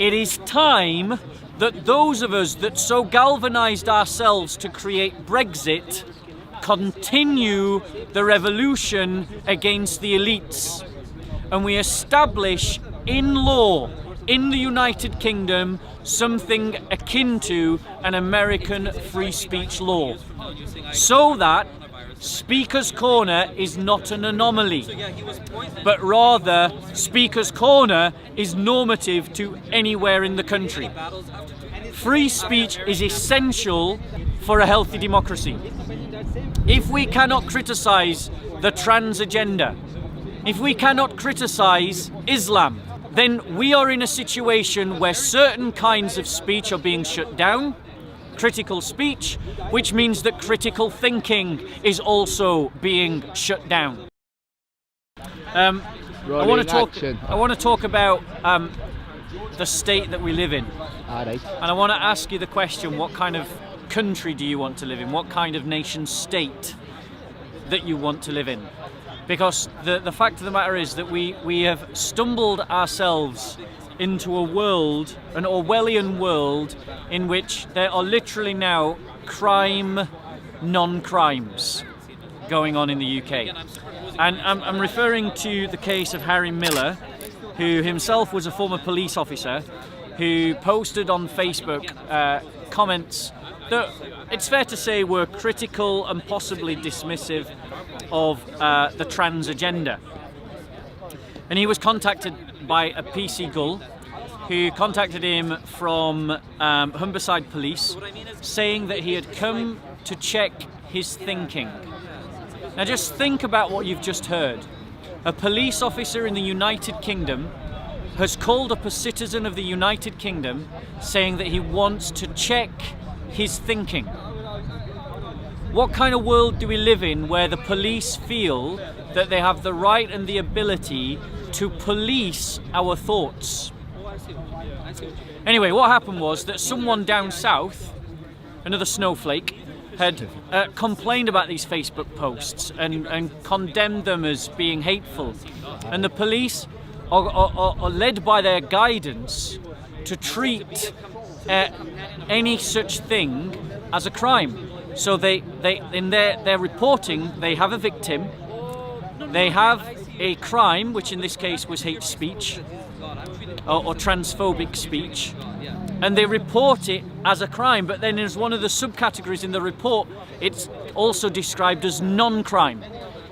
It is time that those of us that so galvanised ourselves to create Brexit continue the revolution against the elites, and we establish in law in the United Kingdom something akin to an American free speech law, so that Speaker's Corner is not an anomaly, but rather Speaker's Corner is normative to anywhere in the country. Free speech is essential for a healthy democracy. If we cannot criticise the trans agenda, if we cannot criticise Islam, then we are in a situation where certain kinds of speech are being shut down, critical speech, which means that critical thinking is also being shut down. I want to talk about the state that we live in. All right. And I want to ask you the question, what kind of country do you want to live in? What kind of nation state that you want to live in? Because the fact of the matter is that we have stumbled ourselves into a world, an Orwellian world, in which there are literally now crime, non-crimes going on in the UK. And I'm referring to the case of Harry Miller, who himself was a former police officer, who posted on Facebook comments that it's fair to say were critical and possibly dismissive of the trans agenda. And he was contacted by a PC gull who contacted him from Humberside Police, saying that he had come to check his thinking. Now just think about what you've just heard. A police officer in the United Kingdom has called up a citizen of the United Kingdom saying that he wants to check his thinking. What kind of world do we live in where the police feel that they have the right and the ability to police our thoughts? Anyway, what happened was that someone down south, another snowflake, had complained about these Facebook posts and condemned them as being hateful. And the police are led by their guidance to treat any such thing as a crime. So they in their reporting, they have a victim, they have a crime, which in this case was hate speech or transphobic speech, and they report it as a crime. But then as one of the subcategories in the report, it's also described as non-crime.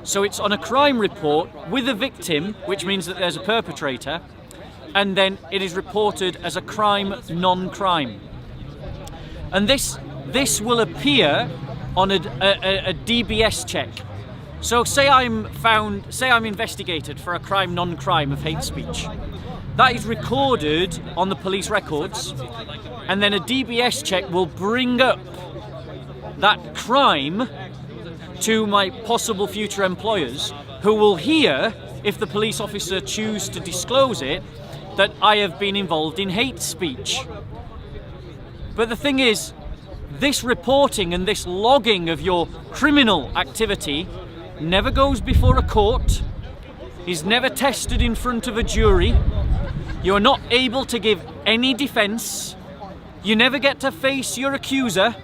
So it's on a crime report with a victim, which means that there's a perpetrator, and then it is reported as a crime non-crime. And this will appear on a DBS check. So say I'm investigated for a crime non-crime of hate speech. That is recorded on the police records, and then a DBS check will bring up that crime to my possible future employers, who will hear, if the police officer choose to disclose it, that I have been involved in hate speech. But the thing is, this reporting and this logging of your criminal activity never goes before a court, is never tested in front of a jury. You're not able to give any defense. You never get to face your accuser.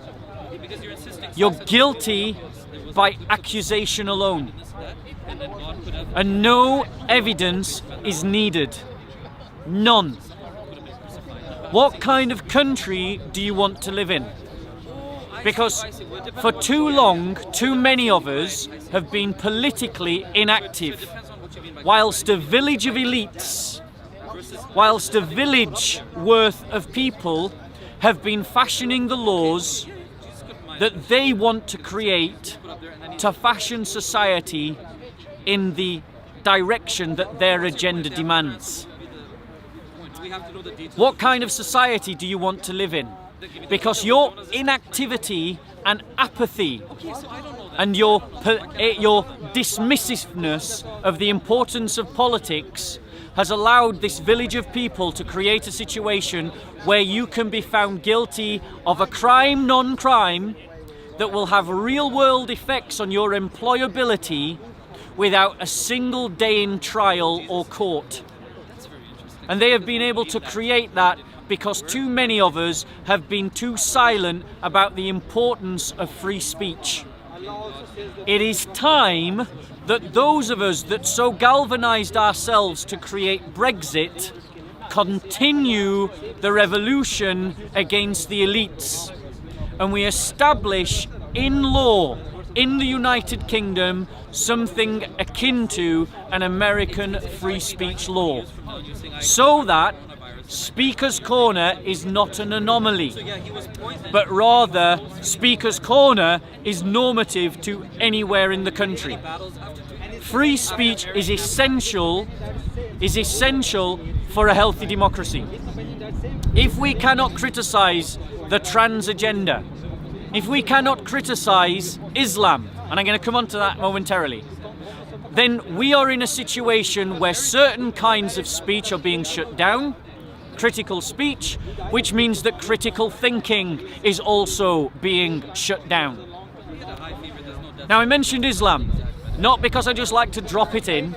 You're guilty by accusation alone. And no evidence is needed. None. What kind of country do you want to live in? Because for too long, too many of us have been politically inactive, whilst a village of elites, whilst a village worth of people have been fashioning the laws that they want to create to fashion society in the direction that their agenda demands. What kind of society do you want to live in? Because your inactivity and apathy and your dismissiveness of the importance of politics has allowed this village of people to create a situation where you can be found guilty of a crime non-crime that will have real-world effects on your employability without a single day in trial or court. And they have been able to create that because too many of us have been too silent about the importance of free speech. It is time that those of us that so galvanised ourselves to create Brexit continue the revolution against the elites, and we establish in law in the United Kingdom something akin to an American free speech law, so that Speaker's Corner is not an anomaly, but rather Speaker's Corner is normative to anywhere in the country. Free speech is essential for a healthy democracy. If we cannot criticise the trans agenda, if we cannot criticise Islam, and I'm going to come on to that momentarily, then we are in a situation where certain kinds of speech are being shut down, critical speech, which means that critical thinking is also being shut down. Now, I mentioned Islam, not because I just like to drop it in,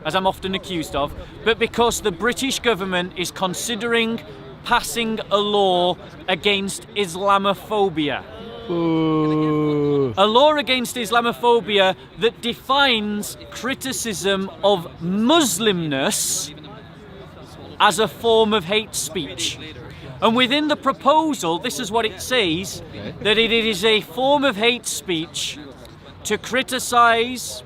as I'm often accused of, but because the British government is considering passing a law against Islamophobia. Ooh. A law against Islamophobia that defines criticism of Muslimness as a form of hate speech. And within the proposal, this is what it says, that it is a form of hate speech to criticise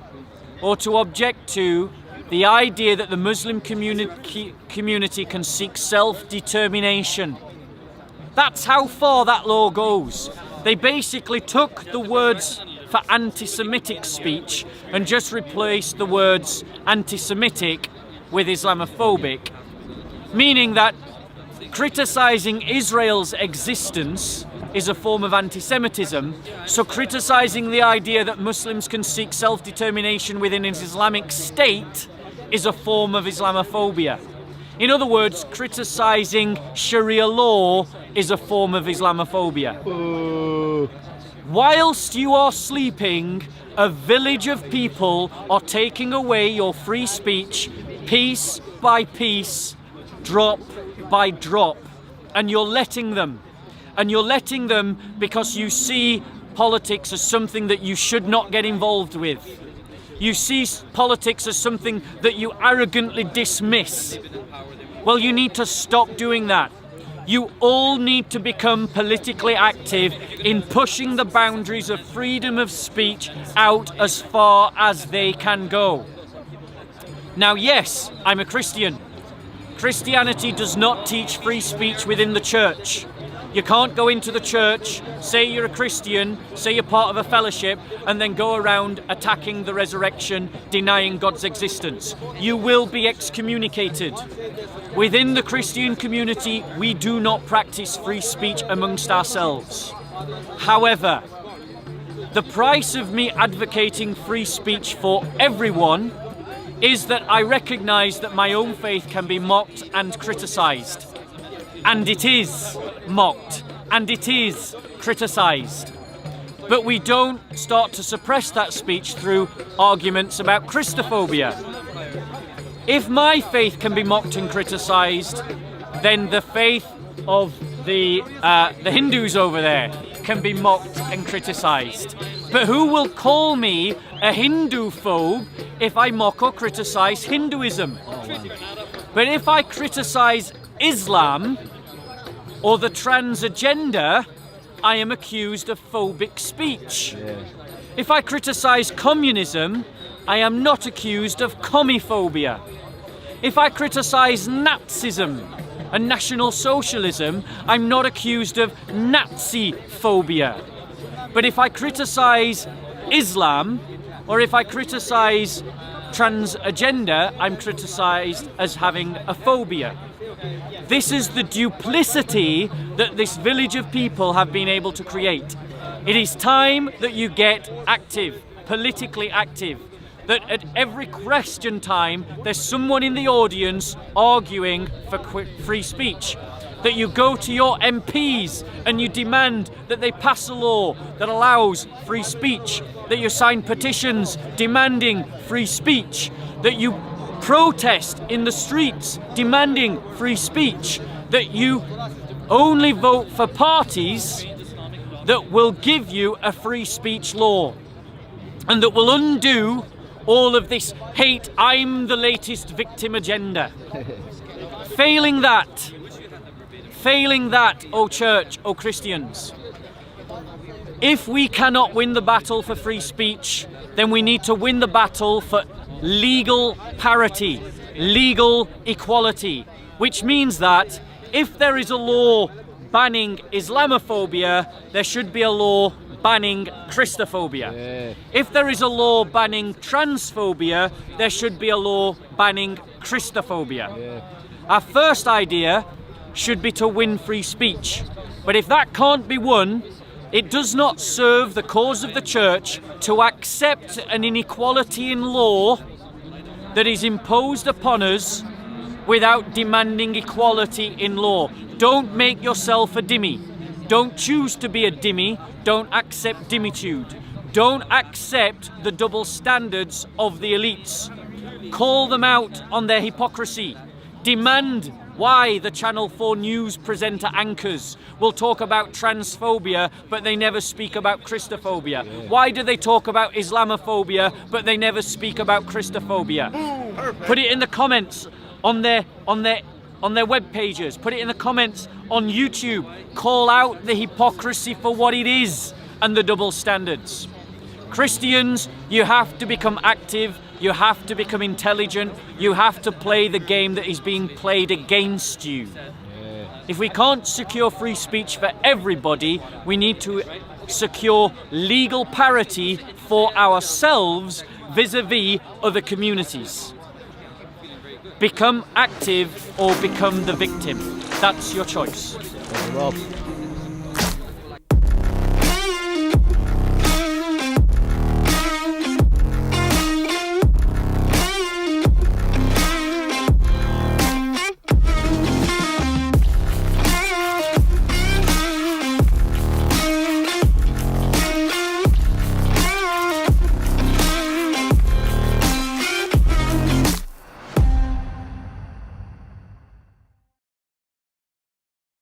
or to object to the idea that the Muslim community can seek self-determination. That's how far that law goes. They basically took the words for anti-Semitic speech and just replaced the words anti-Semitic with Islamophobic, meaning that criticising Israel's existence is a form of anti-Semitism, so criticising the idea that Muslims can seek self-determination within an Islamic state is a form of Islamophobia. In other words, criticising Sharia law is a form of Islamophobia. Ooh. Whilst you are sleeping, a village of people are taking away your free speech piece by piece, drop by drop, and you're letting them. And you're letting them because you see politics as something that you should not get involved with. You see politics as something that you arrogantly dismiss. Well, you need to stop doing that. You all need to become politically active in pushing the boundaries of freedom of speech out as far as they can go. Now, yes, I'm a Christian. Christianity does not teach free speech within the church. You can't go into the church, say you're a Christian, say you're part of a fellowship, and then go around attacking the resurrection, denying God's existence. You will be excommunicated. Within the Christian community, we do not practice free speech amongst ourselves. However, the price of me advocating free speech for everyone is that I recognise that my own faith can be mocked and criticised. And it is mocked, and it is criticised. But we don't start to suppress that speech through arguments about Christophobia. If my faith can be mocked and criticised, then the faith of the Hindus over there can be mocked and criticised. But who will call me a Hindu phobe if I mock or criticise Hinduism? But if I criticise Islam or the trans agenda, I am accused of phobic speech. If I criticise communism, I am not accused of commiphobia. If I criticise Nazism and National Socialism, I'm not accused of Nazi phobia. But if I criticise Islam, or if I criticise trans agenda, I'm criticised as having a phobia. This is the duplicity that this village of people have been able to create. It is time that you get active, politically active. That at every question time, there's someone in the audience arguing for free speech. That you go to your MPs and you demand that they pass a law that allows free speech. That you sign petitions demanding free speech. That you protest in the streets demanding free speech. that you only vote for parties that will give you a free speech law and that will undo all of this hate, I'm the latest victim agenda. Failing that, O church, O Christians, if we cannot win the battle for free speech, then we need to win the battle for legal parity, legal equality, which means that if there is a law banning Islamophobia, there should be a law banning Christophobia. Yeah. If there is a law banning transphobia, there should be a law banning Christophobia. Yeah. Our first idea should be to win free speech. But if that can't be won, it does not serve the cause of the church to accept an inequality in law that is imposed upon us without demanding equality in law. Don't make yourself a dhimmi. Don't choose to be a dhimmi. Don't accept dhimmitude. Don't accept the double standards of the elites. Call them out on their hypocrisy. Demand why the Channel 4 news presenter anchors will talk about transphobia, but they never speak about Christophobia. Yeah. Why do they talk about Islamophobia, but they never speak about Christophobia? Put it in the comments on their web pages. Put it in the comments on YouTube. Call out the hypocrisy for what it is and the double standards. Christians, you have to become active. You have to become intelligent. You have to play the game that is being played against you. If we can't secure free speech for everybody, we need to secure legal parity for ourselves vis-a-vis other communities. Become active or become the victim. That's your choice. Thank you, Rob.